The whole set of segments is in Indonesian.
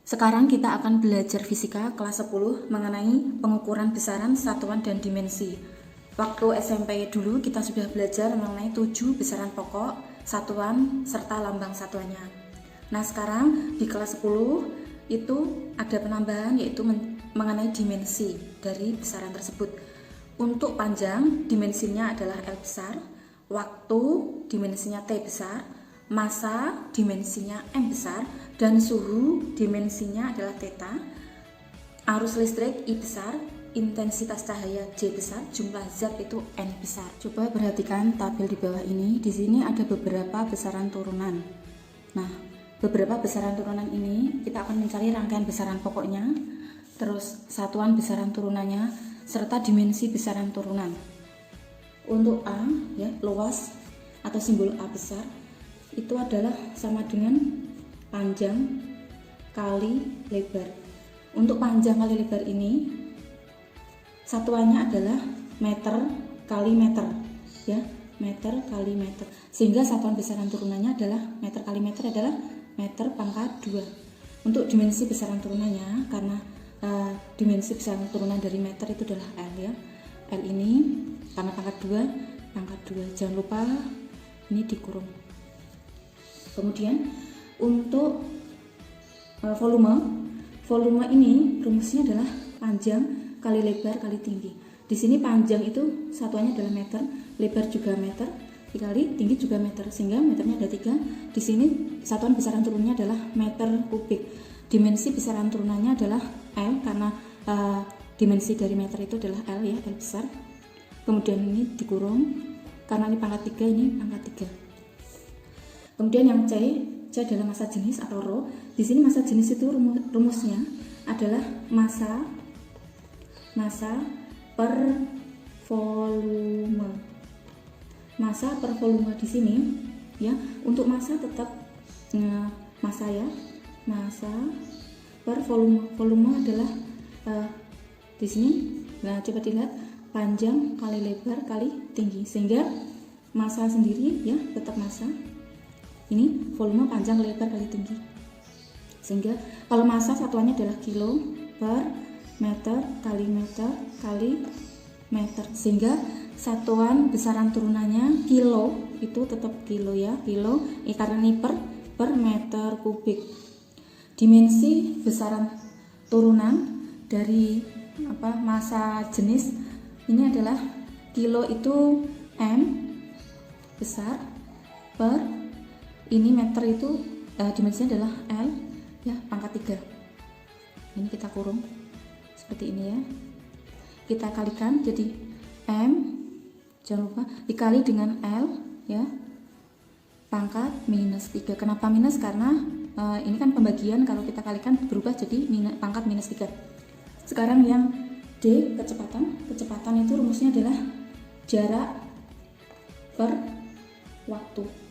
Sekarang kita akan belajar fisika kelas 10 mengenai pengukuran besaran, satuan, dan dimensi. Waktu SMP dulu kita sudah belajar mengenai 7 besaran pokok, satuan, serta lambang satuannya. Nah sekarang di kelas 10 itu ada penambahan yaitu mengenai dimensi dari besaran tersebut. Untuk panjang dimensinya adalah L besar, waktu dimensinya T besar, massa dimensinya M besar, dan suhu dimensinya adalah theta, arus listrik I besar, intensitas cahaya J besar, jumlah zat itu N besar. Coba perhatikan tabel di bawah ini. Di sini ada beberapa besaran turunan. Nah, beberapa besaran turunan ini kita akan mencari rangkaian besaran pokoknya, terus satuan besaran turunannya, serta dimensi besaran turunan. Untuk A, ya, luas atau simbol A besar itu adalah sama dengan panjang kali lebar. Untuk panjang kali lebar ini satuannya adalah meter kali meter, ya, meter kali meter. Sehingga satuan besaran turunannya adalah meter kali meter adalah meter pangkat 2. Untuk dimensi besaran turunannya, karena dimensi besaran turunan dari meter itu adalah L, ya. L ini karena pangkat 2, jangan lupa ini dikurung. Kemudian untuk volume ini rumusnya adalah panjang kali lebar kali tinggi. Di sini panjang itu satuannya adalah meter, lebar juga meter, dikali tinggi juga meter, sehingga meternya ada 3. Di sini satuan besaran turunnya adalah meter kubik. Dimensi besaran turunannya adalah L, karena dimensi dari meter itu adalah L, ya, L besar. Kemudian ini dikurung karena ini pangkat 3, ini pangkat 3. Kemudian yang C adalah massa jenis atau rho. Di sini massa jenis itu rumusnya adalah massa per volume. Massa per volume di sini, ya. Untuk massa tetap massa, ya. Massa per volume. Volume adalah di sini. Nah, coba dilihat panjang kali lebar kali tinggi, sehingga massa sendiri, ya, tetap massa. Ini volume panjang lebar kali tinggi, sehingga kalau massa satuannya adalah kilo per meter kali meter, sehingga satuan besaran turunannya kilo itu tetap kilo, ya, kilo, karena ini per meter kubik. Dimensi besaran turunan dari massa jenis ini adalah kilo itu M besar per ini meter itu dimensinya adalah L, ya, pangkat 3. Ini kita kurung seperti ini, ya. Kita kalikan jadi M, jangan lupa dikali dengan L, ya, pangkat minus 3. Kenapa minus? Karena ini kan pembagian, kalau kita kalikan berubah jadi pangkat minus 3. Sekarang yang D, kecepatan itu rumusnya adalah jarak per waktu,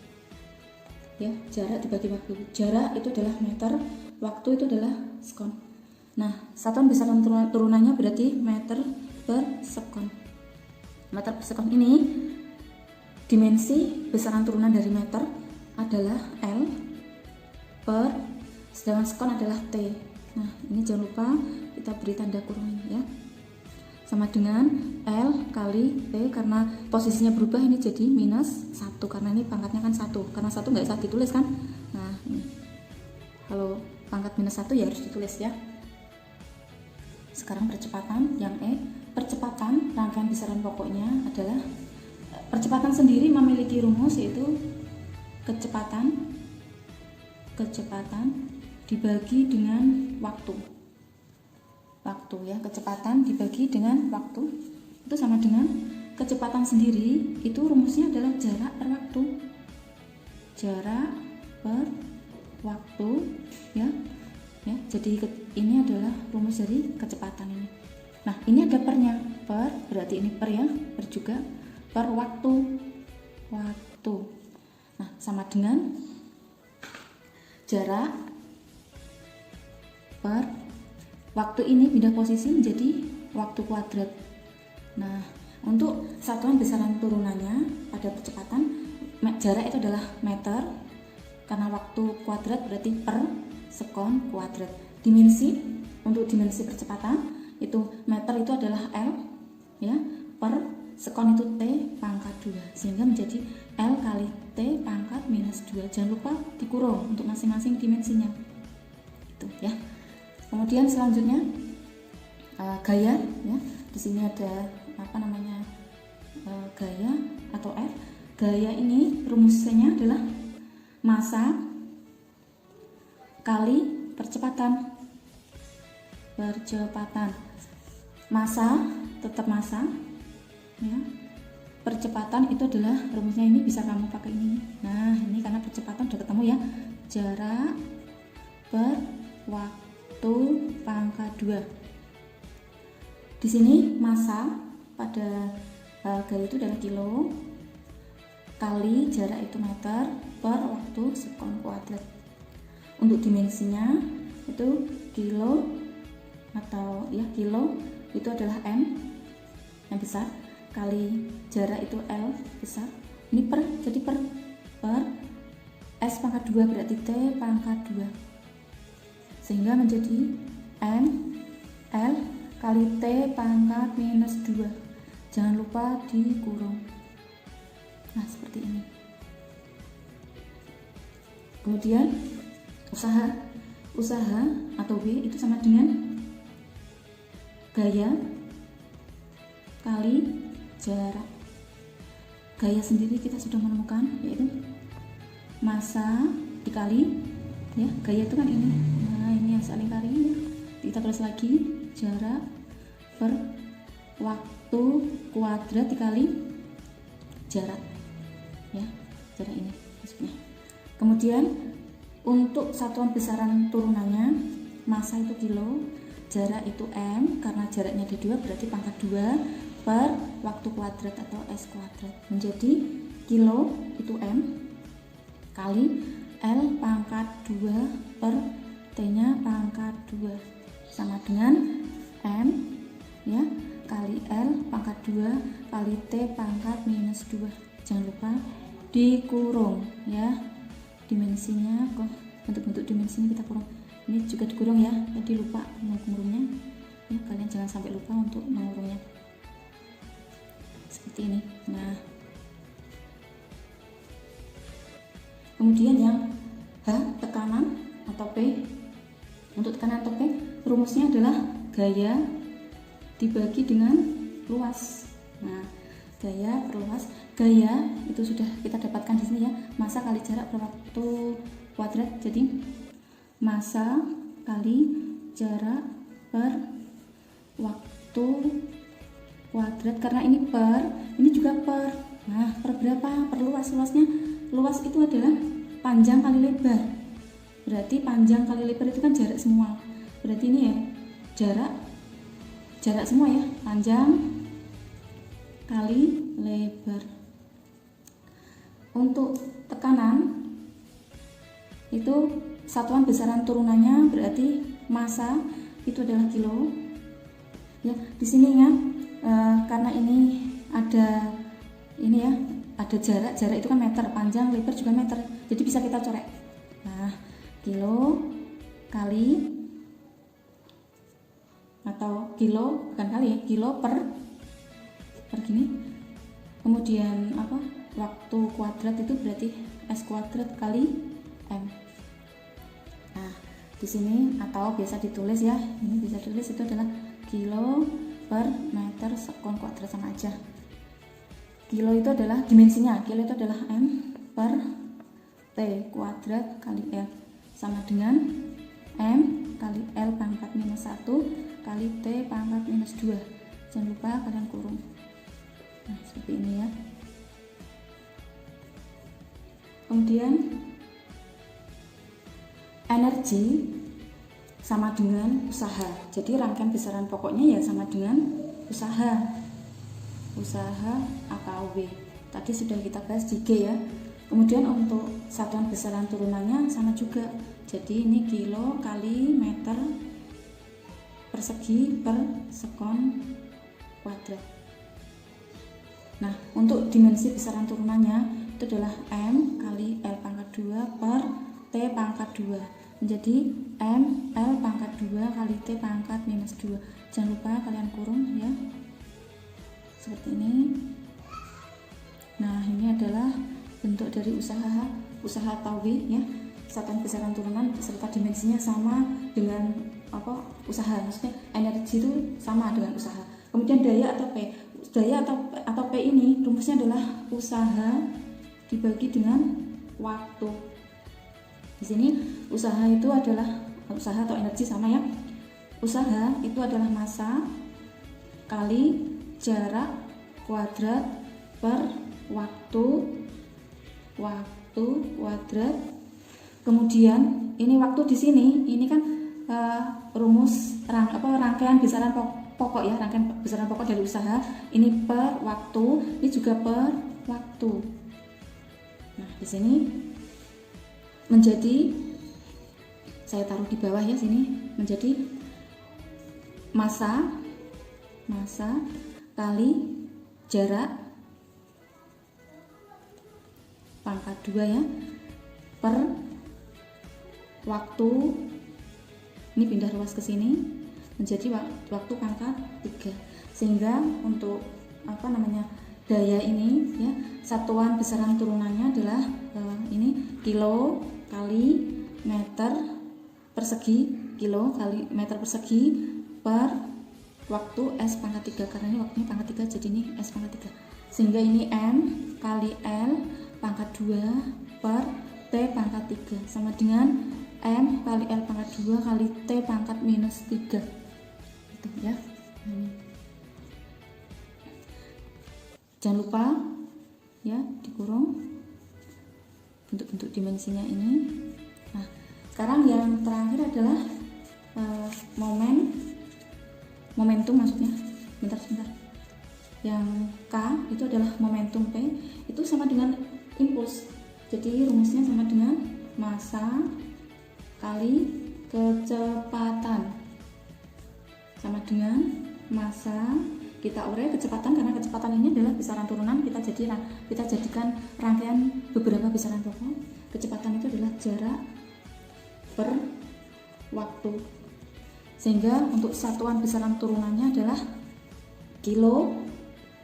ya, jarak dibagi waktu. Jarak itu adalah meter, waktu itu adalah sekon. Nah, satuan besaran turunannya berarti meter per sekon. Meter per sekon ini dimensi besaran turunan dari meter adalah L per, sedangkan sekon adalah T. Nah, ini jangan lupa kita beri tanda kurung ini, ya, sama dengan L kali P, karena posisinya berubah ini jadi minus 1, karena ini pangkatnya kan 1, karena 1 nggak bisa ditulis kan. Nah, ini kalau pangkat minus 1 ya harus ditulis, ya. Sekarang percepatan yang E. Percepatan rangkaian besaran pokoknya adalah, percepatan sendiri memiliki rumus yaitu kecepatan dibagi dengan waktu, ya. Kecepatan dibagi dengan waktu itu sama dengan kecepatan sendiri itu rumusnya adalah jarak per waktu, ya. Jadi ini adalah rumus dari kecepatan ini. Nah, ini ada pernya, per berarti ini per, ya, per juga per waktu. Nah, sama dengan jarak per waktu, ini pindah posisi menjadi waktu kuadrat. Nah, untuk satuan besaran turunannya pada percepatan, jarak itu adalah meter, karena waktu kuadrat berarti per, sekon kuadrat. Dimensi, untuk dimensi percepatan itu meter itu adalah L ya, per sekon itu T pangkat 2, sehingga menjadi L kali T pangkat minus 2. Jangan lupa dikurung untuk masing-masing dimensinya itu ya. Kemudian selanjutnya gaya ya. Di sini ada apa namanya, gaya atau F. Gaya ini rumusnya adalah massa kali percepatan. Massa tetap massa ya. Percepatan itu adalah rumusnya, ini bisa kamu pakai ini. Nah, ini karena percepatan udah ketemu ya. Jarak per waktu pangkat 2. Di sini massa pada gaya itu adalah kilo kali jarak itu meter per waktu sekon kuadrat. Untuk dimensinya itu kilo atau ya kilo itu adalah M yang besar kali jarak itu L besar. Ini per, jadi per S pangkat 2 berarti T pangkat 2, sehingga menjadi M L kali T pangkat minus 2. Jangan lupa dikurung. Nah, seperti ini. Kemudian usaha atau W itu sama dengan gaya kali jarak. Gaya sendiri kita sudah menemukan, yaitu massa dikali ya, gaya itu kan ini. Nah, ini yang saling kali ya. Kita tulis lagi jarak per waktu kuadrat dikali jarak ya, jarak ini maksudnya. Kemudian untuk satuan besaran turunannya, massa itu kilo, jarak itu M, karena jaraknya ada 2 berarti pangkat 2 per waktu kuadrat atau S kuadrat, menjadi kilo itu M kali L pangkat 2 per T nya pangkat 2 sama dengan M ya kali L pangkat 2 kali T pangkat minus 2. Jangan lupa dikurung ya, dimensinya kok bentuk-bentuk dimensinya kita kurung. Ini juga dikurung ya, tadi lupa mengurungnya ya, kalian jangan sampai lupa untuk mengurungnya seperti ini. Nah, kemudian yang H tekanan atau P. Untuk tekanan atau P rumusnya adalah gaya dibagi dengan luas. Nah, gaya per luas. Gaya itu sudah kita dapatkan di sini ya, massa kali jarak per waktu kuadrat. Jadi massa kali jarak per waktu kuadrat, karena ini per, ini juga per. Nah, per berapa? Per luas. Luas itu adalah panjang kali lebar. Berarti panjang kali lebar itu kan jarak semua. Berarti ini ya jarak semua ya, panjang kali lebar. Untuk tekanan itu satuan besaran turunannya berarti massa itu adalah kilo ya. Di sini ya karena ini ada ini ya, ada jarak itu kan meter, panjang lebar juga meter, jadi bisa kita corek. Nah, kilo kali atau kilo bukan kali ya, kilo per gini. Kemudian apa, waktu kuadrat itu berarti S kuadrat kali M. Nah, di sini atau biasa ditulis ya, ini bisa ditulis itu adalah kilo per meter sekon kuadrat, sama aja. Kilo itu adalah dimensinya, kilo itu adalah M per T kuadrat kali L, sama dengan M kali L pangkat minus 1 kali T pangkat minus 2. Jangan lupa kalian kurung. Nah, seperti ini ya. Kemudian energi sama dengan usaha. Jadi rangkaian besaran pokoknya ya sama dengan usaha atau W. Tadi sudah kita bahas di G ya. Kemudian untuk satuan besaran turunannya sama juga. Jadi ini kilo kali meter persegi per sekon kuadrat. Nah, untuk dimensi besaran turunannya itu adalah M kali L pangkat 2 per T pangkat 2. menjadi M L pangkat 2 kali T pangkat minus 2. Jangan lupa kalian kurung ya, seperti ini. Nah, ini adalah bentuk dari usaha Tauwi ya, satuan besaran turunan serta dimensinya sama dengan usaha, maksudnya energi itu sama dengan usaha. Kemudian daya atau P, atau P ini rumusnya adalah usaha dibagi dengan waktu. Di sini usaha itu adalah usaha atau energi sama ya. Usaha itu adalah massa kali jarak kuadrat per waktu kuadrat. Kemudian ini waktu di sini, ini kan rumus rangkaian besaran pokok ya, rangkaian besaran pokok dari usaha. Ini per waktu, ini juga per waktu. Nah, di sini menjadi, saya taruh di bawah ya sini, menjadi massa kali jarak pangkat 2 ya, per waktu. Ini pindah ruas ke sini menjadi waktu pangkat 3. Sehingga untuk daya ini ya, satuan besaran turunannya adalah ini kilo kali meter persegi, kilo kali meter persegi per waktu S pangkat 3, karena ini waktunya pangkat 3 jadi ini S pangkat 3. Sehingga ini M kali L pangkat 2 per T pangkat 3 sama dengan M kali L pangkat 2 kali T pangkat minus 3 itu ya. Jangan lupa ya dikurung bentuk-bentuk dimensinya ini. Nah, sekarang yang terakhir adalah momentum, maksudnya sebentar. Yang K itu adalah momentum, P itu sama dengan impuls. Jadi rumusnya sama dengan massa kali kecepatan, sama dengan massa. Kita urai kecepatan karena kecepatan ini adalah besaran turunan, kita jadikan rangkaian beberapa besaran pokok. Kecepatan itu adalah jarak per waktu, sehingga untuk satuan besaran turunannya adalah kilo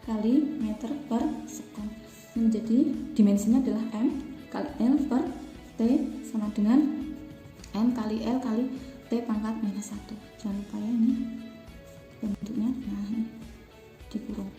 kali meter per sekon. Menjadi dimensinya adalah M kali L per T sama dengan M kali L kali T pangkat minus 1. Jangan lupa ya, ini bentuknya. Nah, ini dikurung.